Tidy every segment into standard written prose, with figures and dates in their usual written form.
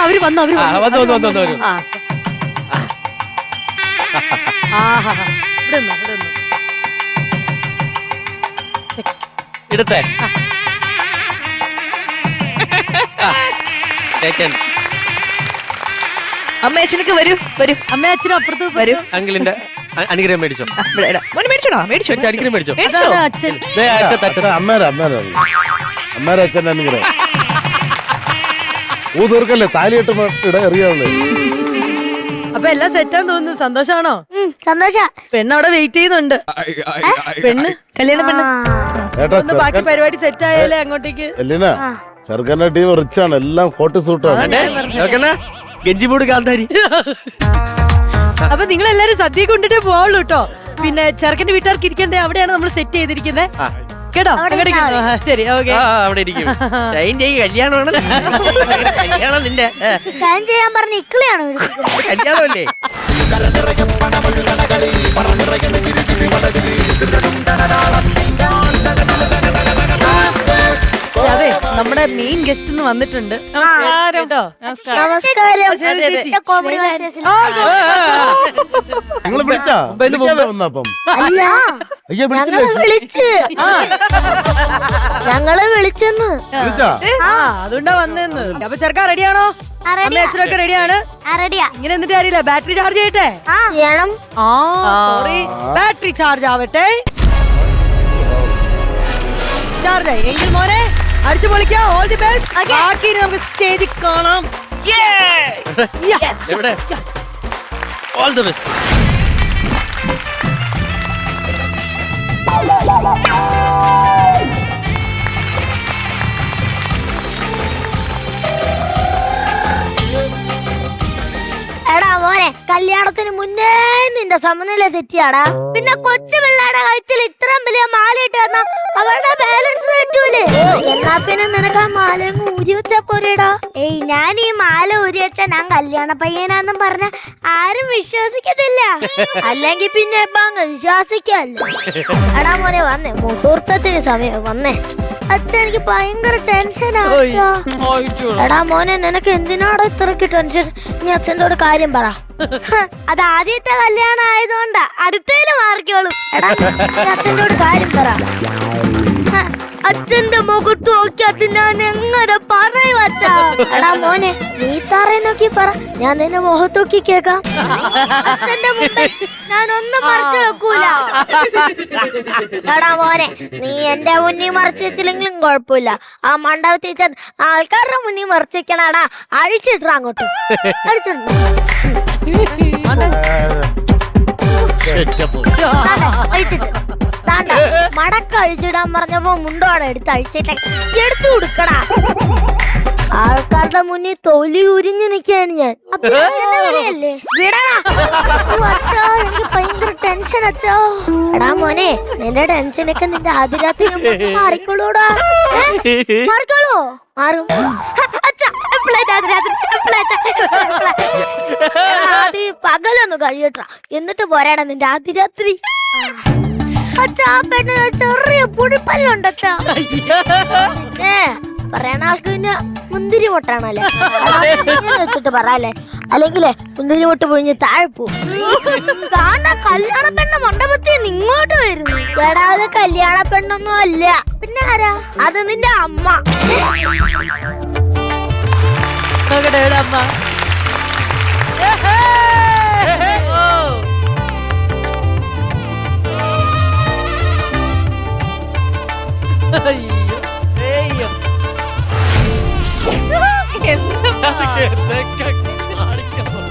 അവര് വന്നു ഇടത്തെ അമ്മ അച്ഛനൊക്കെ വരൂ. അമ്മ അച്ഛനും അപ്പുറത്ത് വരൂ. അങ്കിളിന്റെ അനുഗ്രഹം മേടിച്ചോ. മേടിച്ചോണോ? മേടിച്ചോ. അനുഗ്രഹം മേടിച്ചോ. അച്ഛൻ അമ്മേരെ അച്ഛൻ്റെ അനുഗ്രഹം. ഊതീർക്കല്ലേ താലിയിട്ട് എറിയാവുള്ളേ. അപ്പൊ എല്ലാം സെറ്റാന്ന് തോന്നുന്നു. സന്തോഷാണോ? സന്തോഷ. പെണ്ണ് അവിടെ വെയിറ്റ് ചെയ്യുന്നുണ്ട്. പെണ്ണ് കല്യാണ പെണ്ണ്. ഒന്ന് ബാക്കി പരിപാടി സെറ്റ് ആയാലേ അങ്ങോട്ടേക്ക്. എല്ലിന ചെറുക്കന്റെ ടീം റിച്ച് ആണ്, എല്ലാം കോട്ട് സൂട്ടാണ്. ഗഞ്ചിമൂട് കാൽധാരി. അപ്പൊ നിങ്ങൾ എല്ലാരും സദ്യ കൊണ്ടിട്ടേ പോവുള്ളൂ കേട്ടോ. പിന്നെ ചെറുക്കന്റെ വീട്ടുകാർക്ക് ഇരിക്കണ്ടേ, അവിടെയാണ് നമ്മൾ സെറ്റ് ചെയ്തിരിക്കുന്നത് കേട്ടോ. ശരി, ഓക്കെ. അവിടെ ഇരിക്കും. കല്യാണമാണ്. കല്യാണം നിന്റെ ചെയ്യാൻ പറഞ്ഞ ഇക്കളിയാണ് കല്യാണമല്ലേ? അതെ, നമ്മുടെ മെയിൻ ഗസ്റ്റ് വന്നിട്ടുണ്ട് കേട്ടോ. നിങ്ങൾ വിളിച്ചാ വന്നപ്പം ഞങ്ങള് വിളിച്ചെന്ന് വിളിച്ചാ അതുകൊണ്ടാ വന്നെന്ന്. അപ്പൊ ചെറുക്കാ റെഡിയാണോ? അമ്മ അച്ഛനൊക്കെ റെഡിയാണ്. ഇങ്ങനെ എന്നിട്ട് അറിയില്ല, ബാറ്ററി ചാർജ് ചെയ്യട്ടെ. ചെയ്യണം. സോറി, ബാറ്ററി ചാർജ് ആവട്ടെ. ചാർജ് ആയി എങ്കിൽ മോനെ അടിച്ചു പൊളിക്കാം. All the best. ബാക്കി നമുക്ക് സ്റ്റേജിൽ കാണാം. എവിടെ? All the best. എടാ മോനെ, കല്യാണത്തിന് മുന്നേ നിന്റെ സമനില തെറ്റിയാടാ. പിന്നെ കൊച്ചു പിള്ളേരുടെ കഴുത്തിൽ ഇത്രയും വലിയ മാല ഇട്ട് തന്നാ അവളുടെ ബാലൻസ് തെറ്റൂലേ? എന്നാ പിന്നെ നിനക്ക് ആ മാല ഊരി വെച്ചാ പോരേടാ. ഏയ്, ഞാൻ ഈ മാല ഊരി വെച്ചാ ഞാൻ കല്യാണ പയ്യനാന്നും പറഞ്ഞ ആരും വിശ്വസിക്കത്തില്ല. അല്ലെങ്കിൽ പിന്നെ ഇപ്പൊ അങ്ങ് വിശ്വസിക്കല്ലോ. എടാ മോനെ വന്നേ, മുഹൂർത്തത്തിന് സമയം വന്നേ. അച്ഛൻ എനിക്ക് ഭയങ്കര ടെൻഷനാ. എടാ മോനെ, നിനക്ക് എന്തിനാടാ ഇത്രക്ക് ടെൻഷൻ? നീ അച്ഛൻ്റെ കാര്യം പറ. അത് ആദ്യത്തെ കല്യാണം ആയതുകൊണ്ടാ, അടുത്തതില് മാറിക്കോളും. എടാ അച്ഛൻ്റെ കാര്യം പറ. അച്ഛന്റെ മുഖത്ത് നോക്കി അത് ഞാൻ എങ്ങനെ പറയും അച്ഛാ? എടാ മോനെ, നീ താറേ നോക്കി പറ, ഞാൻ നിന്നെ മുഖത്ത് നോക്കി കേക്കാം. അച്ഛന്റെ മുമ്പിൽ ഞാൻ ഒന്നും മറച്ചു വെക്കൂല. എടാ മോനെ, നീ എന്റെ മുന്നിൽ മറച്ചു വെച്ചില്ലെങ്കിലും കുഴപ്പമില്ല. ആ മണ്ഡപത്തിൽ ചെന്ന് ആൾക്കാരുടെ മുന്നിൽ മറച്ചു വെക്കണടാ. അഴിച്ചിട്ടാ അങ്ങോട്ട്, അഴിച്ചിട്ടു. അഴിച്ചിട്ട് മടക്ക അഴിച്ചിടാൻ പറഞ്ഞപ്പോ മുണ്ടോടെ എടുത്ത് അഴിച്ചിട്ട് എടുത്തു കൊടുക്കടാ. ആൾക്കാരുടെ മുന്നിൽ തൊലി ഉരിഞ്ഞു നിക്കാണ് ഞാൻ. ല്ലേ അച്ഛാ, എനിക്ക് ഭയങ്കര ടെൻഷൻ അച്ഛാ. എടാ മോനെ, നിന്റെ ടെൻഷനൊക്കെ നിന്റെ ആദ്യരാത്രി മാറിക്കോളൂടാ. മാറിക്കോളൂ? മാറും അച്ഛാ. പകലൊന്ന് കഴിയട്ടാ, എന്നിട്ട് പോരാടാ നിന്റെ ആദ്യരാത്രി. അച്ഛാ, പെണ്ണ് ചെറിയ പുഴിപ്പല്ലുണ്ട് അച്ഛാ. പറയണ ആൾക്ക് പിന്നെ മുന്തിരി മുട്ടാണല്ലേ വെച്ചിട്ട് പറയല്ലേ, അല്ലെങ്കിലേ മുന്തിരി മുട്ട് പൊഴിഞ്ഞ് താഴെ പോവും. കല്യാണ പെണ്ണ് മണ്ഡപത്തിൽ ഇങ്ങോട്ട് വരുന്നു. എടാ, അത് കല്യാണ പെണ്ണൊന്നും അല്ല. പിന്നെ ആരാ? അത് നിന്റെ അമ്മ. അമ്മ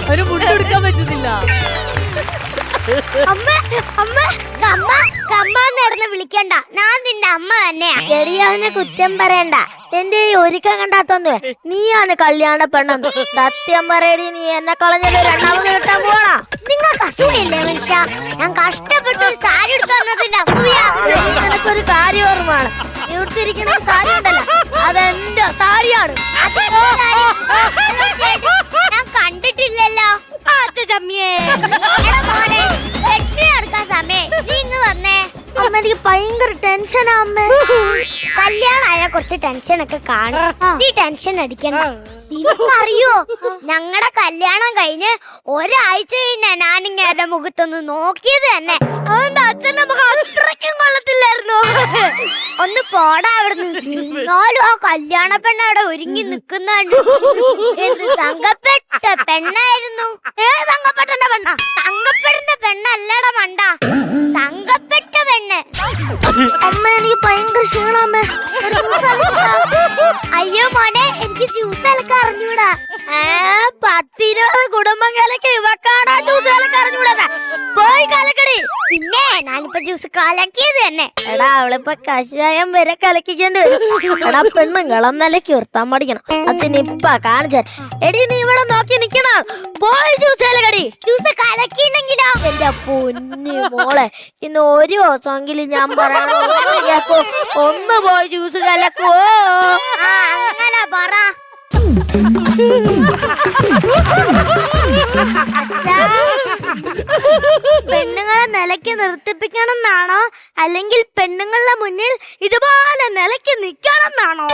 അവര് മുട്ടെടുക്കാൻ പറ്റുന്നില്ല. അമ്മ അമ്മ കമ്മ കമ്മന്ന് വിളിക്കണ്ട, ഞാൻ നിന്റെ അമ്മ തന്നെയാ. എടിയാവിനെ കുറ്റം പറയണ്ട. എന്റെ ഈ ഒരുക്കം കണ്ടാത്തൊന്നു നീയാണ് കല്യാണ പെണ്ണെന്ന്. സത്യം പറയടി, നീ എന്നെ കളഞ്ഞത് രണ്ടാമത് കിട്ടാൻ പോണാ. നിങ്ങൾക്ക് അസൂയല്ലേ മനുഷ്യ? ഞാൻ കഷ്ടപ്പെട്ട് ഒരു സാരി എടുത്തു തന്നതിന്റെ അസൂയ. നിനക്കൊരു കാര്യം ഓർമ്മയാണ്, നീ എടുത്തിരിക്കുന്ന സാരി ഉണ്ടല്ലോ, അതെന്റെ സാരിയാണ്. ഞാൻ കണ്ടിട്ടില്ലല്ലോ. അമ്മ, എനിക്ക് ഭയങ്കര ടെൻഷനാ അമ്മ. കല്യാണായ കുറച്ച് ടെൻഷനൊക്കെ കാണും. നീ ടെൻഷൻ അടിക്കണ്ട. നിനക്കറിയോ ഞങ്ങളുടെ കല്യാണം കഴിഞ്ഞ് ഒരാഴ്ച കഴിഞ്ഞ ഞാനിങ്ങനെ മുഖത്തൊന്ന് നോക്കിയത് തന്നെ. അതുകൊണ്ട് അച്ഛന്റെ മുഖം അത്രയ്ക്കും കൊള്ളത്തില്ലായിരുന്നു. ഒന്ന് പോടാ അവിടുന്ന്. എന്നാലും ആ കല്യാണ പെണ്ണവിടെ ഒരുങ്ങി നിൽക്കുന്നുണ്ട്. എന്ത് തങ്കപ്പെട്ട പെണ്ണായിരുന്നു. തങ്കപ്പെട്ടന്റെ പെണ്ണ? തങ്കപ്പെട്ടന്റെ പെണ്ണല്ലട മണ്ട, തങ്കപ്പെട്ട പെണ്ണ്. അമ്മ എനിക്ക് ഭയങ്കര ക്ഷീണമ്മേ. അയ്യോ മോനെ, എനിക്ക് ജ്യൂസ് അലക്കാൻ അറിഞ്ഞൂടാ. 10-20 കുടുംബം കലക്കി ഇവക്കാണോ ജ്യൂസ് അലക്കാൻ അറിഞ്ഞൂടാ? പോയി കലക്കടി. പിന്നെ ഞാനിപ്പോ ജ്യൂസ് കലക്കിയത് തന്നെ. എടാ അവളിപ്പോ കഷായം വരെ കലക്കിക്കേണ്ടി വരും. എടാ പെണ്ണുങ്ങളും നിലയ്ക്ക് ഉയർത്താൻ പഠിക്കണം. അച്ഛൻ ഇപ്പ കാണിച്ച. എടി നീ ഇവിടെ നോക്കി നിക്കണം. പോയി ജ്യൂസ് കലക്കടി. ജ്യൂസ് കലക്കിയില്ലെങ്കിലോ? എന്റെ പൊന്നു മോളെ, ഇന്ന് ഒരു ദിവസമെങ്കിലും ഞാൻ പറയണോ, ഒന്ന് പോയി ജ്യൂസ് കലക്കോ. അങ്ങനെ പറ. പെണ്ണുങ്ങളെ നിലയ്ക്ക് നിർത്തിപ്പിക്കണം എന്നാണോ, അല്ലെങ്കിൽ പെണ്ണുങ്ങളുടെ മുന്നിൽ ഇതുപോലെ നിലയ്ക്ക് നിക്കണം എന്നാണോ?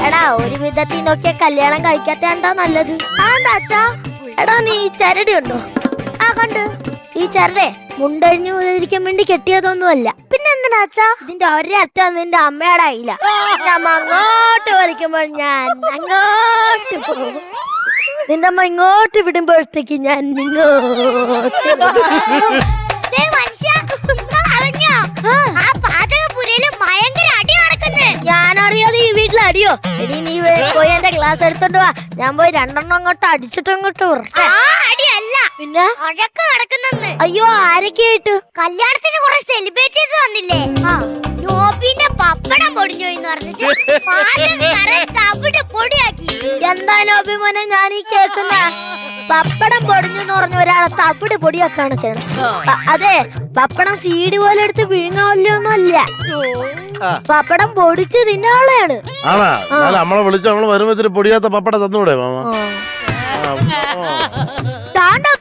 എടാ ഒരു വിധത്തിൽ നോക്കിയ കല്യാണം കഴിക്കാത്ത എന്താ നല്ലത്? അതെന്താ അച്ഛാ? എടാ നീ ഈ ചരടി ഉണ്ടോ? ആ കണ്ട്. ഈ ചരടെ മുണ്ടഴിഞ്ഞു ഇരിക്കാൻ വേണ്ടി കെട്ടിയതൊന്നുമല്ല. പിന്നെ എന്തിനാ അച്ഛാ? ഇതിന്റെ ഒരറ്റം നിന്റെ അമ്മയുടെ ആയില്ല. ഞാൻ അങ്ങോട്ട് വലിക്കുമ്പോൾ ഞാൻ അങ്ങോട്ട് പോകും. നിന്റെ അമ്മ ഇങ്ങോട്ട് വിടുമ്പോഴത്തേക്ക് ഞാൻ ഇങ്ങോട്ട്. ഞാനറിയാതെ ഈ വീട്ടിൽ അടിയോ? എടി നീ പോയി എന്റെ ക്ലാസ് എടുത്തോണ്ട് വാ. ഞാൻ പോയി 2 അങ്ങോട്ട് അടിച്ചിട്ടങ്ങോട്ട് അടിയല്ല, പിന്നെ അഴക്ക് നടക്കുന്നെന്ന്. അയ്യോ ആരൊക്കെ ആയിട്ട്? കല്യാണത്തിന് കുറെ സെലിബ്രിറ്റീസ് വന്നില്ലേ? നോബിന്റെ പപ്പടം പൊടിഞ്ഞു എന്ന് പറഞ്ഞിട്ട് പൊടിയാക്കി. എന്താ നോബി മോനെ ഞാൻ ഈ കേൾക്കുന്ന? പപ്പടം പൊടിഞ്ഞു എന്ന് പറഞ്ഞ ഒരാളെ തവിട് പൊടിയാക്കാണ് ചെയ്യണം. അതെ, പപ്പടം സീഡ് പോലെ എടുത്ത് വിഴുങ്ങാവല്ലോന്നല്ല, പപ്പടം പൊടിച്ച് തിന്നാളെയാണ്. ആണാ? നമ്മളെ വിളിച്ച നമ്മള് വരുമ്പോ ഇത്തിരി പൊടിയാത്ത പപ്പടം തന്നൂടെ മാമ?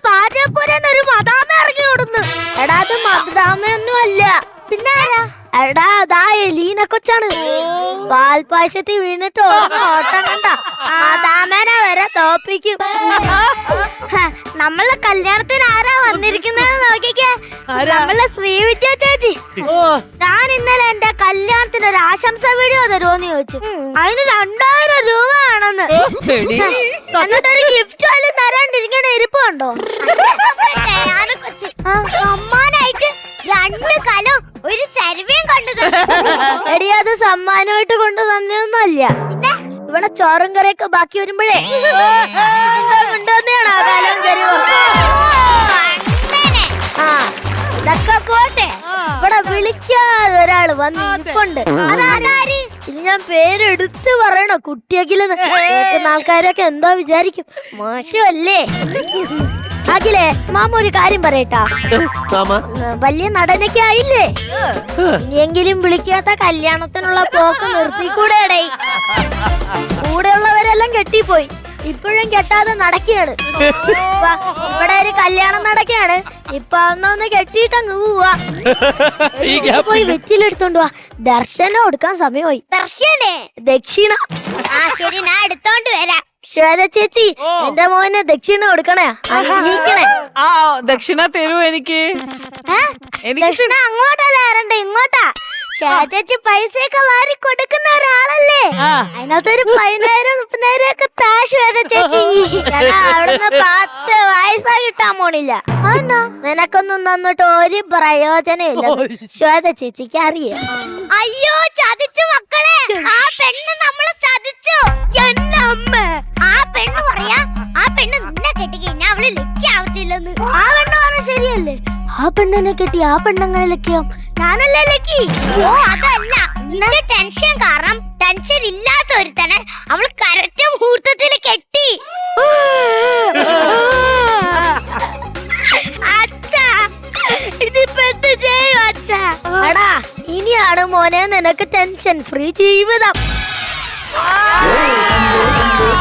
പാചകപ്പുരന്നൊരു മദാമ ഇറങ്ങി ഓടുന്നു. എടാ അത് മദാമയൊന്നും അല്ല, പിന്നെ എടാ അതാ എലീന കൊച്ചാണ്. പാൽപ്പായസത്തിൽ വീണിട്ട് ഓട്ടം കണ്ട മദാമനെ വരെ തോപ്പിക്കും. നമ്മളെ കല്യാണത്തിന് ആരാ വന്നിരിക്കുന്നത് നോക്കിക്കേ, നമ്മളെ ശ്രീവിദ്യ ചേച്ചി. ഞാൻ ഇന്നലെ എന്റെ കല്യാണത്തിന് ഒരു ആശംസ വീഡിയോ തരുമോന്ന് ചോദിച്ചു. അതിന് 2000 രൂപ ആണെന്ന്. എന്നിട്ടൊരു ഗിഫ്റ്റ് പോലും തരാണ്ടിരിക്കണ ഇരിപ്പുണ്ടോ? സമ്മാനായിട്ട് 2 കലം ഒരു ചരുവയും കൊണ്ടു. എടി അത് സമ്മാനമായിട്ട് കൊണ്ടു തന്നൊന്നുമല്ല, ഇവിടെ ചോറും കറിയൊക്കെ ബാക്കി വരുമ്പോഴേ കൊണ്ടുവന്നാണ് ആ കാലം ചരുവ. ഇതൊക്കെ പോട്ടെ, ഇവിടെ വിളിക്കാതെ ഒരാള് വന്നിട്ടുണ്ട്. ഇത് ഞാൻ പേരെടുത്ത് പറയണോ? കുട്ടിയെങ്കിലും ആൾക്കാരൊക്കെ എന്താ വിചാരിക്കും? മോശമല്ലേ? അഖിലേ മാമ ഒരു കാര്യം പറയട്ടാ. വലിയ നടനൊക്കെ ആയില്ലേ, ഇനിയെങ്കിലും വിളിക്കാത്ത കല്യാണത്തിനുള്ള പോക്ക് നിർത്തിക്കൂടെ? കൂടെയുള്ളവരെല്ലാം കെട്ടിപ്പോയി, ഇപ്പോഴും കെട്ടാതെ നടക്കുകയാണ്. ഇവിടെ ഒരു കല്യാണം നടക്കുകയാണ്, ഇപ്പൊ ഒന്ന് കെട്ടിയിട്ടങ്ങ് പോവാ. പോയി വെറ്റിലെടുത്തോണ്ട് വാ, ദർശനം എടുക്കാൻ സമയമായി. ദർശനേ ദക്ഷിണ. ആ ശരി, ഞാൻ എടുത്തോണ്ട് വരാം. ശ്വേത ചേച്ചി, എന്റെ മോനെ ദക്ഷിണ കൊടുക്കണേ, അംഗീകരിക്കണേ. ആ ദക്ഷിണ തരൂ എനിക്ക്. ദക്ഷിണ അങ്ങോട്ടല്ല വരണ്ട, ഇങ്ങോട്ടാ. ശ്വേത ചേച്ചി പൈസയൊക്കെ വാരി കൊടുക്കുന്ന ഒരാളല്ലേ, അതിനകത്തൊരു 10,000-30,000 ഒക്കെ താ ശ്വേത ചേച്ചി. അവിടുന്ന് 10 പൈസ കിട്ടാൻ പോണില്ല. നിനക്കൊന്നും തന്നിട്ട് ഒരു പ്രയോജനം ഇല്ല, ശ്വേത ചേച്ചിക്ക് അറിയാം. അയ്യോ ചതിച്ചു മക്കളെ, ആ പെണ്ണ് നമ്മളെ ചതിച്ചു. എന്നെ അമ്മ, ആ പെണ്ണ് പറയാ ആ പെണ്ണ് നിന്നെ കെട്ടിക്കഴിഞ്ഞാ അവള് ലക്കിയാവത്തില്ലെന്ന്. ആ പെണ്ണ് പറഞ്ഞ ശരിയല്ലേ? ആ പെണ്ണിനെ കെട്ടി ആ പെണ്ണങ്ങനെ ലക്കിയാവും. ഞാനല്ലേ ലക്കി? ഓ അതല്ല, നിന്റെ ടെൻഷൻ കാരണം ടെൻഷൻ ഇല്ലാത്ത ഒരുത്തനെ അവള് കറക്റ്റ് മുഹൂർത്തത്തിൽ കെട്ടി. അച്ഛാ ഇതിപ്പോ എന്ത് ചെയ്യും അച്ഛാ? എടാ ഇനിയാണ് മോനെ നിനക്ക് ടെൻഷൻ ഫ്രീ ജീവിതം.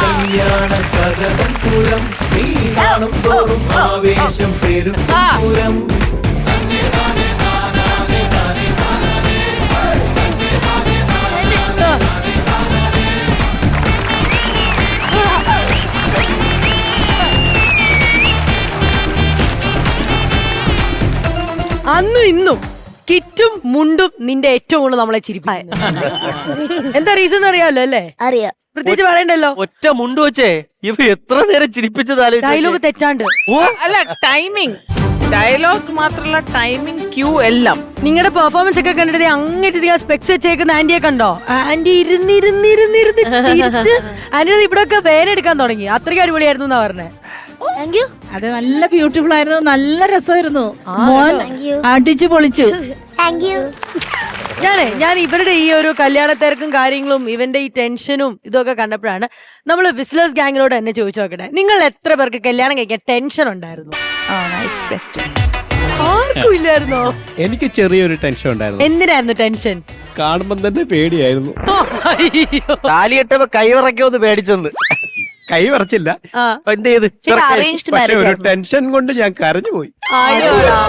കല്യാണ കഥകം പുരം നീ കാണും തോറും ആവേശം പെരും പുരം. അന്നും ഇന്നും കിറ്റും മുണ്ടും നിന്റെ ഏറ്റവും കൂടുതൽ നമ്മളെ ചിരിപ്പിക്കും. എന്താ റീസൺ അറിയാമല്ലോ അല്ലേ? അറിയാം. പ്രത്യേകിച്ച് പറയണ്ടല്ലോ. ഒറ്റ മുണ്ട് വെച്ചേ ഇവ എത്ര നേരം ചിരിപ്പിച്ചതാലും ഡയലോഗ് തെറ്റാണ്ട്. അല്ല ടൈമിംഗ്, ഡയലോഗ് മാത്രല്ല ടൈമിംഗ്, ക്യൂ എല്ലാം. നിങ്ങളുടെ പെർഫോമൻസ് ഒക്കെ കണ്ടിട്ട് അങ്ങേറ്റ് സ്പെക്സ് വെച്ചേക്കുന്ന ആന്റിയെ കണ്ടോ? ആന്റി ഇരുന്നിരുന്നിരുന്നിരുന്ന് ചിരിച്ച് ആന്റി ഇവിടെ ഒക്കെ വേനെടുക്കാൻ തുടങ്ങി. അത്രയ്ക്ക് അടിപൊളിയായിരുന്നു എന്നാ പറഞ്ഞേ. Thank you. അത് നല്ല ബ്യൂട്ടിഫുൾ ആയിരുന്നു, നല്ല രസമായിരുന്നു. മോൻ അടിച്ചു പൊളിച്ചു. Thank you. ഞാൻ ഇവരുടെ ഈ ഒരു കല്യാണ തിരക്കും കാര്യങ്ങളും ഇവന്റെ ഈ ടെൻഷനും ഇതൊക്കെ കണ്ടപ്പോഴാണ് നമ്മള് വിസ്ലേഴ്സ് ഗാങ്ങിനോട് തന്നെ ചോദിച്ചു നോക്കട്ടെ, നിങ്ങൾ എത്ര പേർക്ക് കല്യാണം കഴിക്കാൻ ടെൻഷൻ ഉണ്ടായിരുന്നു? ആർക്കും ഇല്ലായിരുന്നോ? എനിക്ക് ചെറിയൊരു ടെൻഷൻ ഉണ്ടായിരുന്നു. എന്തിനായിരുന്നു ടെൻഷൻ? കാണുമ്പം തന്നെ പേടിയായിരുന്നു. അയ്യോ. താലി കെട്ടപ്പോ കൈവിറക്കോന്ന് പേടിച്ചെന്ന്. കൈ വിറച്ചില്ല, എന്ത് ചെയ്ത് പക്ഷെ ഒരു ടെൻഷൻ കൊണ്ട് ഞാൻ കരഞ്ഞു പോയി. അയ്യോടാ.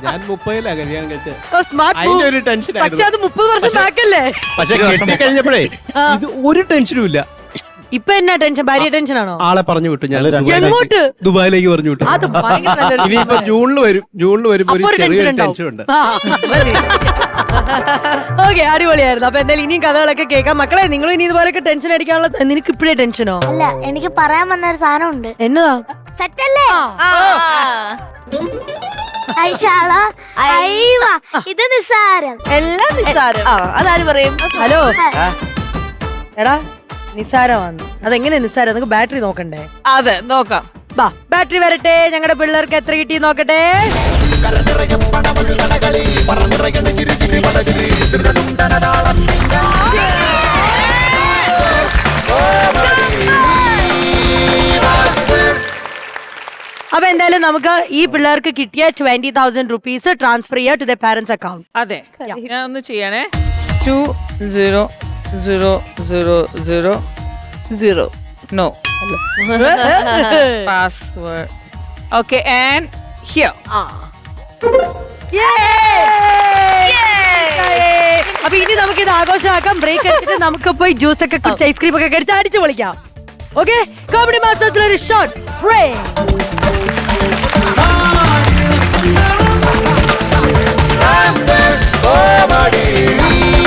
ഞാൻ 30-ലാ കല്യാണം കഴിച്ചത്. സ്മാർട്ട് അതിന്റെ ഒരു ടെൻഷൻ പക്ഷെ അത് ആയിരുന്നു. 30 വർഷം ബാക്കല്ലേ? പക്ഷെ കെട്ടി കഴിഞ്ഞപ്പോഴേ ഇത് ഒരു ടെൻഷനും ഇല്ല. ഇപ്പൊ എന്നാ ടെൻഷൻ? ഭാര്യ ടെൻഷൻ ആണോ? ആളെ പറഞ്ഞു വിട്ടു ഞാൻ എങ്ങോട്ട്? ദുബായിലേക്ക് പറഞ്ഞു വിട്ടു. അത് ഭയങ്കര നല്ലൊരു ഇനിയിപ്പോ ജൂണിൽ വരുമ്പോ ഒരു ചെറിയൊരു ടെൻഷൻ ഉണ്ട്. ഓക്കെ, അടിപൊളിയായിരുന്നു. അപ്പൊ എന്തായാലും ഇനിയും കഥകളൊക്കെ കേൾക്കാം. മക്കളെ, നിങ്ങൾ ഇനി ഇതുപോലൊക്കെ ടെൻഷൻ അടിക്കാനുള്ള നിനക്ക് ഇപ്പഴേ ടെൻഷനോ? അല്ല, എനിക്ക് പറയാൻ വന്നൊരു സാധനം ഉണ്ട്. എന്നതാ? സെറ്റല്ലേ? ഐഷാള, അയ്യവാ, ഇത് നിസ്സാരം. എല്ലാം നിസ്സാരം. അതാര് പറയും? ഹലോ എടാ, നിസ്സാരമാണ്. അതെങ്ങനെ നിസ്സാരം? നമുക്ക് ബാറ്ററി നോക്കണ്ടേ? അതെ, നോക്കാം. ബാ, ബാറ്ററി വരട്ടെ. ഞങ്ങളുടെ പിള്ളേർക്ക് എത്ര കിട്ടി നോക്കട്ടെ. അപ്പൊ എന്തായാലും നമുക്ക് ഈ പിള്ളേർക്ക് കിട്ടിയ 20,000 rupees ട്രാൻസ്ഫർ ചെയ്യാം ടു ദ പാരന്റ്സ് അക്കൗണ്ട്. അതെ, ഞാൻ ഒന്ന് ചെയ്യണേ. 200000 no password. Okay, and here. അപ്പൊ ഇനി നമുക്ക് ഇത് ആഘോഷമാക്കാം. ബ്രേക്ക് എടുത്തിട്ട് നമുക്ക് പോയി ജ്യൂസ് ഒക്കെ കുടിച്ച് ഐസ്ക്രീം ഒക്കെ കഴിച്ച് അടിച്ചു പൊളിക്കാം. ഓക്കെ, കോമഡി മാസ്റ്റേഴ്സിൽ ഒരു ഷോർട്ട് ബ്രേക്ക്. Comedy.